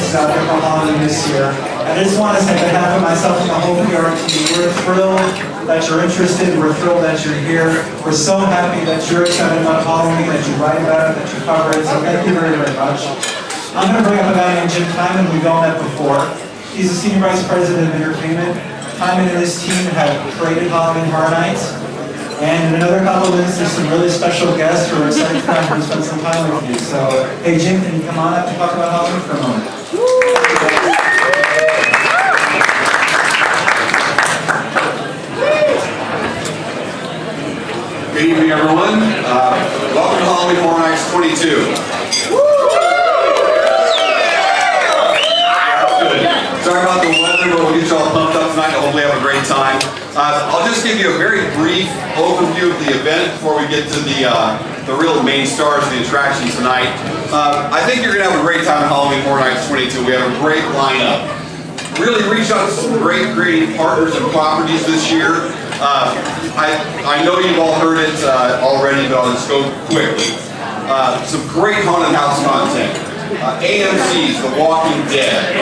houses out there for Halloween this year. And I just want to say on behalf of myself and the whole PR team, we're thrilled that you're interested, we're thrilled that you're here. We're so happy that you're excited about Halloween, that you write about it, that you cover it, so thank you very, very much. I'm going to bring up a guy named Jim Hyman. We've all met before. He's the Senior Vice President of Entertainment. Hyman and his team have created Halloween Horror Nights. And in another couple of minutes, there's some really special guests who are excited to come and spend some time with you. So, hey Jim, can you come on up and talk about Halloween for a moment? Good evening, everyone. Welcome to Halloween Horror Nights 22. Sorry about the weather, but we'll get you all pumped up tonight and hopefully have a great time. I'll just give you a very brief overview of the event before we get to the real main stars of the attraction tonight. I think you're going to have a great time at Halloween Horror Nights 22. We have a great lineup. Really reached out to some great creative partners and properties this year. I know you've all heard it already, but I'll just go quickly. Some great haunted house content. AMC's The Walking Dead.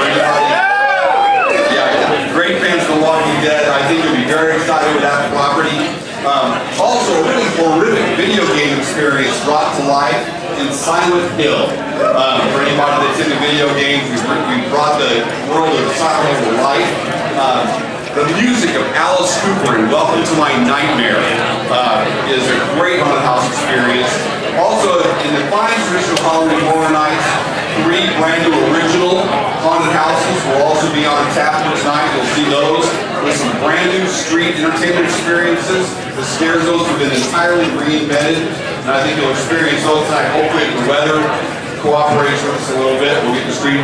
Great fans of The Walking Dead. I think you'll be very excited with that property. Also, a really horrific video game experience brought to life in Silent Hill. For anybody that's into video games, we brought the world of Silent Hill to life. The music of Alice Cooper in Welcome to My Nightmare is a great haunted house experience. Also, in the fine tradition of Halloween Horror Nights, 3 brand new original haunted houses will also be on tap tonight. You'll see those with some brand new street entertainment experiences. The scare zones have been entirely reinvented, and I think you'll experience those tonight. Hopefully, if the weather cooperates with us a little bit, we'll get the street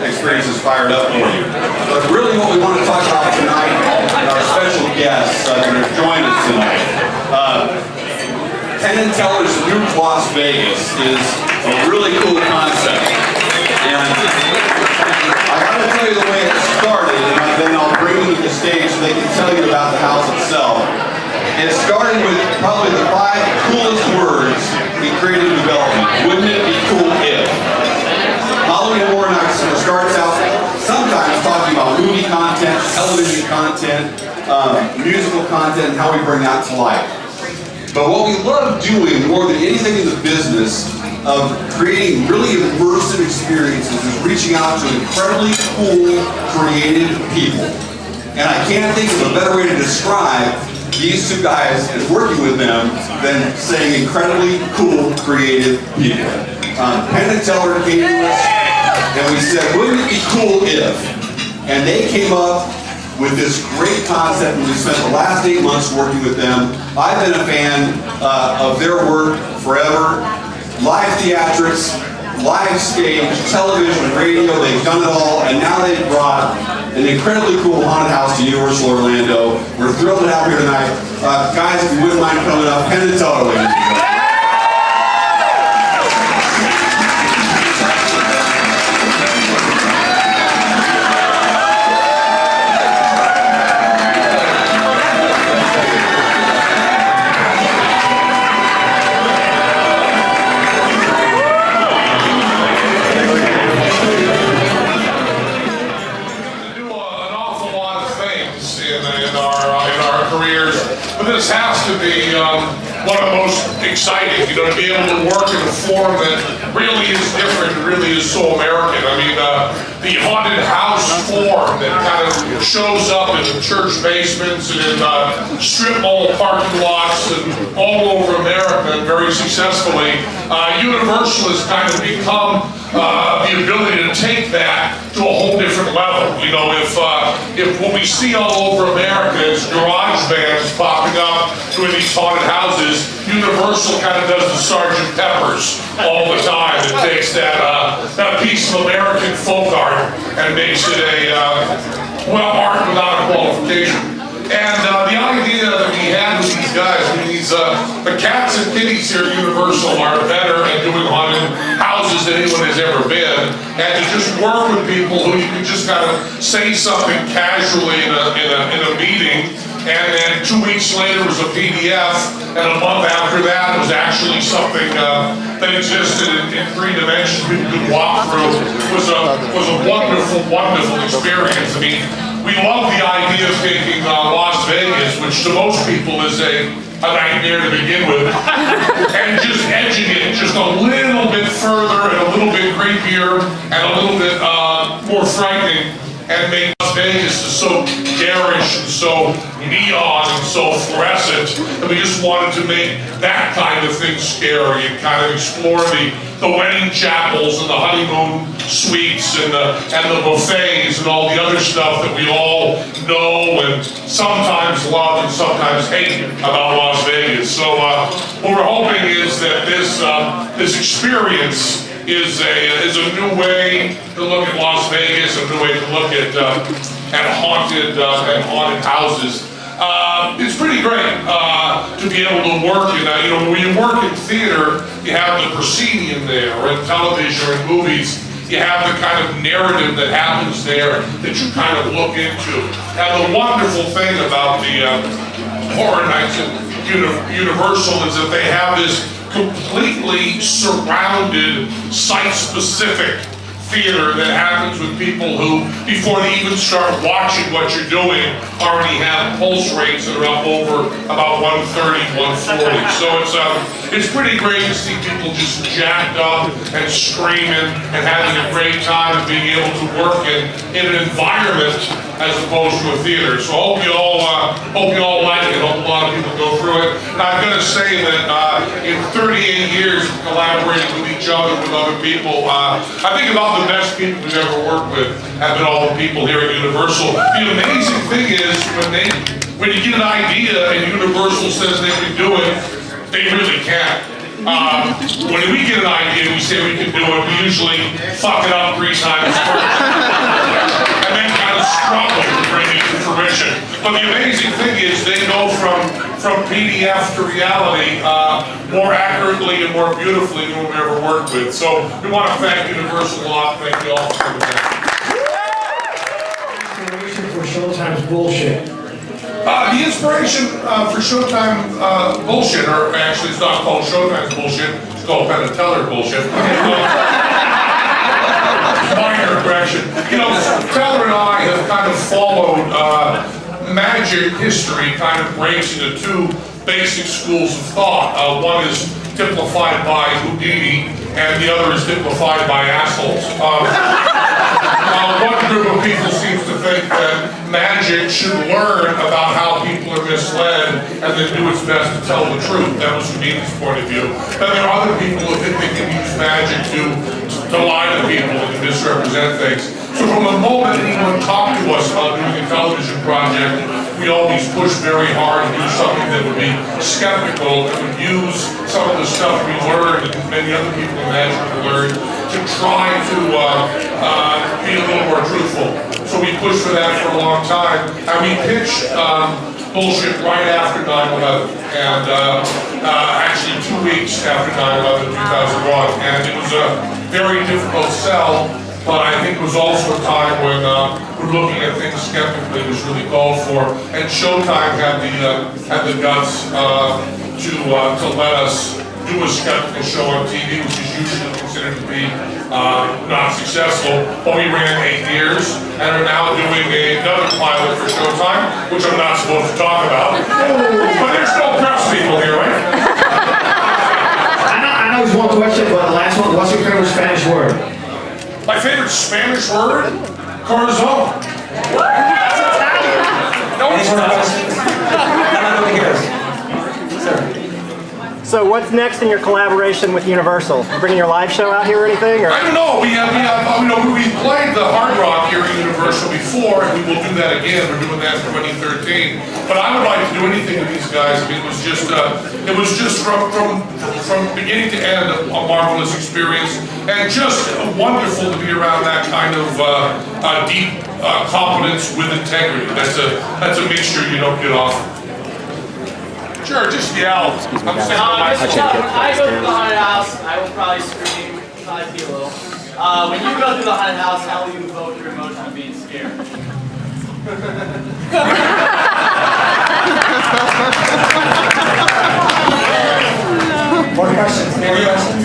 experiences fired up for you. But really, what we want to talk about tonight and our special guests that are joining us tonight. Penn and Teller's New Las Vegas is a really cool concept. And I gotta tell you the way it started, and then I'll bring them to the stage so they can tell you about the house itself. It started with probably the 5 coolest words in creative development. Wouldn't it be cool if? Halloween Horror Nights starts out sometimes talking about movie content, television content, musical content, and how we bring that to life. But what we love doing more than anything in the business of creating really immersive experiences is reaching out to incredibly cool, creative people. And I can't think of a better way to describe these 2 guys and working with them than saying incredibly cool, creative people. Penn and Teller came to us and we said, wouldn't it be cool if? And they came up with this great concept, and we spent the last 8 months working with them. I've been a fan of their work forever. Live theatrics, live stage, television, radio, they've done it all, and now they've brought an incredibly cool haunted house to Universal Orlando. We're thrilled to have you here tonight. Guys, if you wouldn't mind coming up, Penn and Teller, ladies and gentlemen. This has to be one of the most exciting, to be able to work in a form that really is different, really is so American. I mean, the haunted house form that kind of shows up in church basements and in strip mall parking lots and all over America very successfully. Universal has kind of become the ability to take that to a whole different level. If what we see all over America is garage bands popping up doing these haunted houses, Universal kind of does the Sgt. Peppers all the time. It takes that piece of American folk art and makes it art without a qualification. And the idea that we had with these guys, the cats and kitties here at Universal are better at doing haunted houses houses than anyone has ever been, and to just work with people who you can just kind of say something casually in a meeting, and then 2 weeks later it was a PDF, and a month after that it was actually something that existed in 3 dimensions people could walk through. Was a wonderful, wonderful experience. I mean, we love the idea of taking Las Vegas, which to most people is a nightmare to begin with, and just edging it just a little bit further and a little bit creepier and a little bit more frightening, and make Las Vegas so garish and so neon and so fluorescent that we just wanted to make that kind of thing scary and kind of explore the wedding chapels and the honeymoon suites and the buffets and all the other stuff that we all know and sometimes love and sometimes hate about Las Vegas. So what we're hoping is that this experience is a new way to look at Las Vegas, a new way to look at haunted houses. It's pretty great to be able to work in, when you work in theater, you have the proscenium there, or in television or in movies, you have the kind of narrative that happens there that you kind of look into. And the wonderful thing about the Horror Nights at Universal is that they have this completely surrounded, site-specific theater that happens with people who, before they even start watching what you're doing, already have pulse rates that are up over about 130, 140. So it's pretty great to see people just jacked up and screaming and having a great time and being able to work in an environment as opposed to a theater. So I hope you all like it. Hope a lot of people go through it. And I've got to say that in 38 years of collaborating with each other, with other people, I think about the best people we've ever worked with have been all the people here at Universal. The amazing thing is when you get an idea and Universal says they can do it, they really can. When we get an idea, we say we can do it, we usually fuck it up 3 times first. And then kind of struggle to bring it to fruition. But the amazing thing is they go from PDF to reality more accurately and more beautifully than we've ever worked with. So we want to thank Universal a lot. Thank you all for coming back. Inspiration for Showtime's bullshit. The inspiration for Showtime bullshit, or actually it's not called Showtime's bullshit, it's called Penn and Teller bullshit. Minor correction. Teller and I have kind of followed magic history, kind of breaks into 2 basic schools of thought. One is typified by Houdini, and the other is typified by assholes. One group of people seems to think that magic should learn about how people are misled and then do its best to tell the truth. That was Houdini's point of view. And there are other people who think they can use magic to lie to people and to misrepresent things. So from the moment anyone talked to us about doing a television project, we always push very hard to do something that would be skeptical, that would use some of the stuff we learned and many other people in magic learned to try to be a little more truthful. So we pushed for that for a long time, and we pitched bullshit right after 9/11, and actually 2 weeks after 9/11, 2001, and it was a very difficult sell. But I think it was also a time when we're looking at things skeptically, was really called for, and Showtime had the guts to let us do a skeptical show on TV, which is usually considered to be not successful. But we ran 8 years and are now doing another pilot for Showtime, which I'm not supposed to talk about. But there's no press people here, right? I know there's one question, but the last one, what's your favorite Spanish word? My favorite Spanish word? Corazon. Any more questions? Over here. Sir. So what's next in your collaboration with Universal? You bringing your live show out here or anything? Or? I don't know. We played the Hard Rock here at Universal before, and we will do that again. We're doing that in 2013. But I would like to do anything with these guys. I mean, it was just from beginning to end a marvelous experience, and just wonderful to be around that kind of deep competence with integrity. That's a mixture you don't get often. Sure, just yell. I'm saying I go to the haunted house, I will probably scream. side to you a little. When you go through the haunted house, how will you evoke your emotion of being scared? More questions? More questions?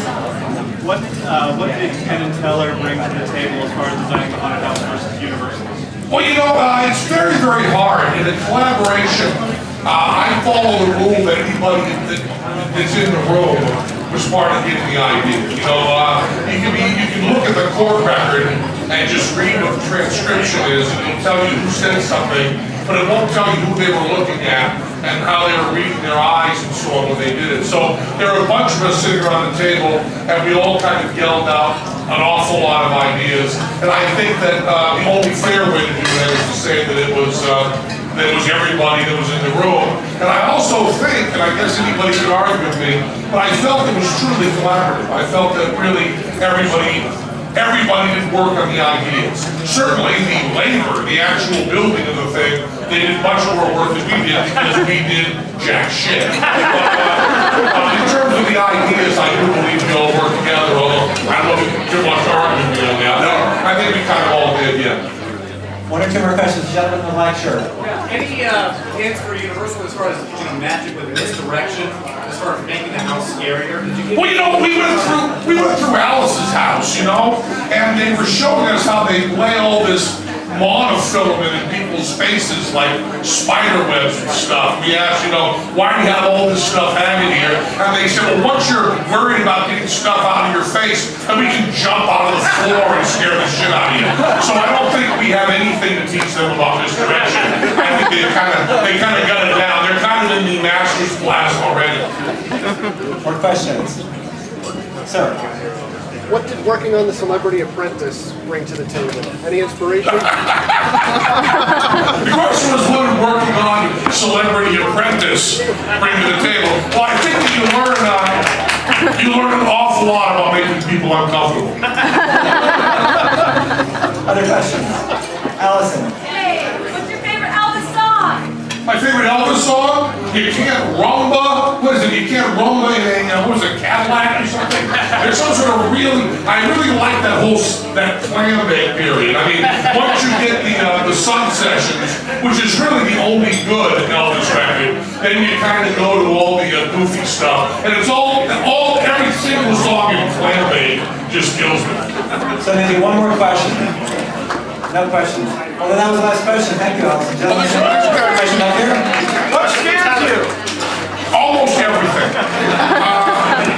What did Penn and Teller bring to the table as far as designing the haunted house versus Universal? Well, you know, it's very, very hard. In a collaboration, I follow the rule that anybody that's in the room was part of getting the idea. You know, you can look at the court record and just read what the transcription is, and it'll tell you who said something, but it won't tell you who they were looking at and how they were reading their eyes and so on when they did it. So there were a bunch of us sitting around the table, and we all kind of yelled out an awful lot of ideas. And I think that the only fair way to do that is to say that it was everybody that was in the room. And I also think, and I guess anybody could argue with me, but I felt it was truly collaborative. I felt that really everybody did work on the ideas. Certainly the labor, the actual building of the thing, they did much more work than we did because we did jack shit. But in terms of the ideas, I do believe we all worked together, although I don't know if we can too much argument on that. No, I think we kind of all did, yeah. One or two more questions. Gentlemen in the black shirt. Any hints for Universal as far as magic with misdirection, as far as making the house scarier? Did you get Well, you know, we went through Alice's house, you know, and they were showing us how they lay all this monofilament in people's faces like spider webs and stuff. We asked, you know, why do you have all this stuff hanging here? And they said, well, once you're worried about getting stuff out of your face, then we can jump out of the floor and scare the shit out of you. So I don't think we have anything to teach them about misdirection. I think they kind of got it down. They're kind of in the master's class already. More questions? Sir. What did working on The Celebrity Apprentice bring to the table? Any inspiration? The question was, what did working on Celebrity Apprentice bring to the table? Well, I think that you learn an awful lot about making people uncomfortable. Other questions? Allison. Hey, what's your favorite Elvis song? My favorite Elvis song? You can't rumba. What is it? You can't rumba in a, what is it, Cadillac or something? There's some sort of I really like that clam bake period. I mean, once you get the Sun Sessions, which is really the only good Elvis record, then you kind of go to all the goofy stuff. And it's every single song in clam bake just kills me. So maybe one more question. No questions. Well, then that was the last question. Thank you, Allison. Gentlemen, question up here? What scares you? Almost everything.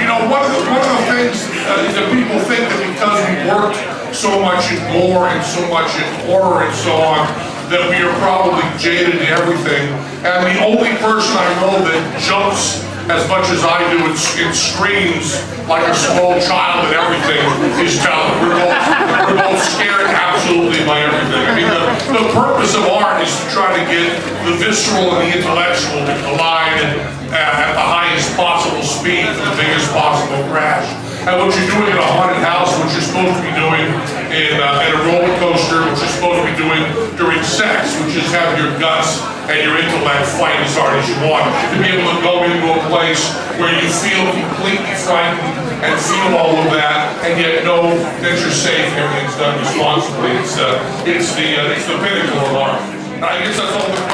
You know, one of the things is that people think that because we worked so much in gore and so much in horror and so on, that we are probably jaded to everything. And the only person I know that jumps as much as I do and screams like a small child at everything is Teller. We're both scared absolutely by everything. I mean, the purpose of art is to try to get the visceral and the intellectual to collide at the highest possible speed for the biggest possible crash. And what you're doing in a haunted house, what you're supposed to be doing in a roller coaster, what you're supposed to be doing during sex, which is have your guts and your intellect fight as hard as you want. To be able to go into a place where you feel completely frightened and feel all of that, and yet know that you're safe and everything's done responsibly. It's the pinnacle of art. And I guess that's all.